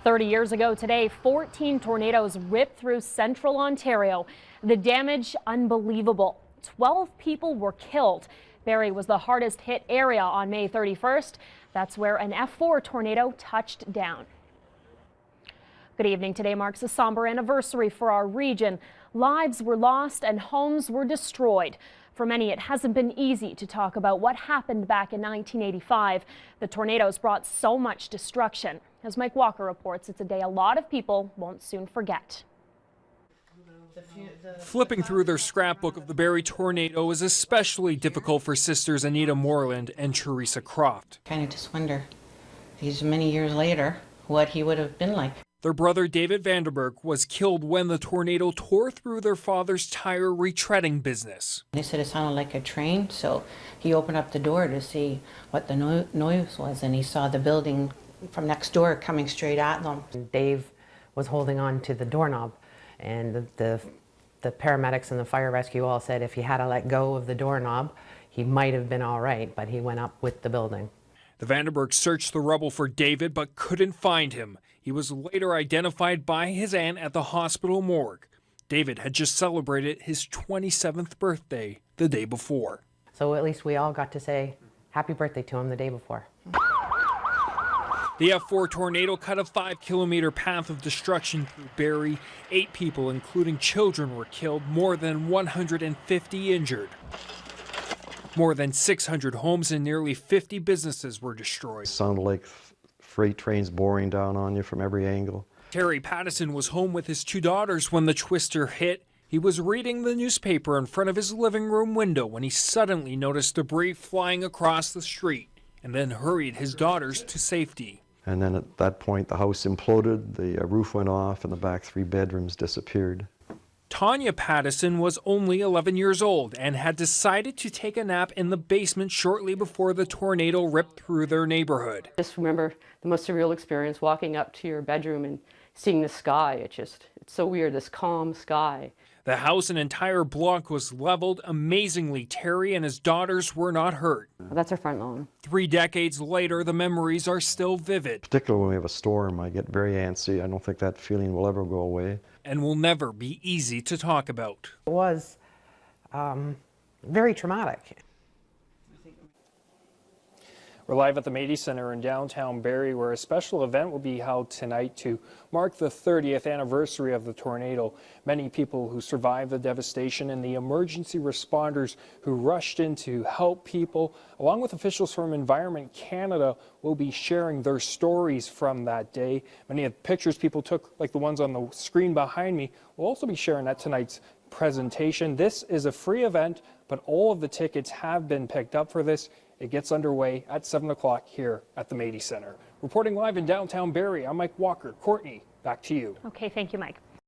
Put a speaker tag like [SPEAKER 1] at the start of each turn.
[SPEAKER 1] 30 years ago today, 14 tornadoes ripped through central Ontario. The damage unbelievable. 12 people were killed. Barrie was the hardest hit area on May 31st. That's where an F4 tornado touched down. Good evening. Today marks a somber anniversary for our region. Lives were lost and homes were destroyed. For many, it hasn't been easy to talk about what happened back in 1985. The tornadoes brought so much destruction. As Mike Walker reports, it's a day a lot of people won't soon forget.
[SPEAKER 2] Flipping through their scrapbook of the Barrie tornado is especially difficult for sisters Anita Moreland and Teresa Croft.
[SPEAKER 3] Kind of just wonder, these many years later, what he would have been like.
[SPEAKER 2] Their brother David Vanderberg was killed when the tornado tore through their father's tire retreading business.
[SPEAKER 3] They said it sounded like a train, so he opened up the door to see what the noise was, and he saw the building from next door coming straight at them.
[SPEAKER 4] Dave was holding on to the doorknob, and the paramedics and the fire rescue all said if he had to let go of the doorknob, he might have been all right, but he went up with the building.
[SPEAKER 2] The Vanderbergs searched the rubble for David but couldn't find him. He was later identified by his aunt at the hospital morgue. David had just celebrated his 27th birthday the day before.
[SPEAKER 4] So at least we all got to say happy birthday to him the day before.
[SPEAKER 2] The F4 tornado cut a 5-kilometer path of destruction through Barrie. 8 people, including children, were killed, more than 150 injured. More than 600 homes and nearly 50 businesses were destroyed.
[SPEAKER 5] It sounded like freight trains boring down on you from every angle.
[SPEAKER 2] Terry Pattison was home with his 2 daughters when the twister hit. He was reading the newspaper in front of his living room window when he suddenly noticed debris flying across the street and then hurried his daughters to safety.
[SPEAKER 5] And then at that point, the house imploded, the roof went off, and the back 3 bedrooms disappeared.
[SPEAKER 2] Tanya Pattison was only 11 years old and had decided to take a nap in the basement shortly before the tornado ripped through their neighborhood.
[SPEAKER 6] Just remember the most surreal experience, walking up to your bedroom and seeing the sky. It's so weird, this calm sky.
[SPEAKER 2] The house and entire block was leveled. Amazingly, Terry and his daughters were not hurt.
[SPEAKER 6] That's our front lawn.
[SPEAKER 2] 3 decades later, the memories are still vivid.
[SPEAKER 5] Particularly when we have a storm, I get very antsy. I don't think that feeling will ever go away.
[SPEAKER 2] And will never be easy to talk about.
[SPEAKER 4] It was very traumatic.
[SPEAKER 2] We're live at the Meady Center in downtown Barrie, where a special event will be held tonight to mark the 30th anniversary of the tornado. Many people who survived the devastation and the emergency responders who rushed in to help people, along with officials from Environment Canada, will be sharing their stories from that day. Many of the pictures people took, like the ones on the screen behind me, will also be sharing at tonight's presentation. This is a free event, but all of the tickets have been picked up for this. It gets underway at 7 o'clock here at the Meady Center. Reporting live in downtown Barrie, I'm Mike Walker. Courtney, back to you.
[SPEAKER 1] Okay, thank you, Mike.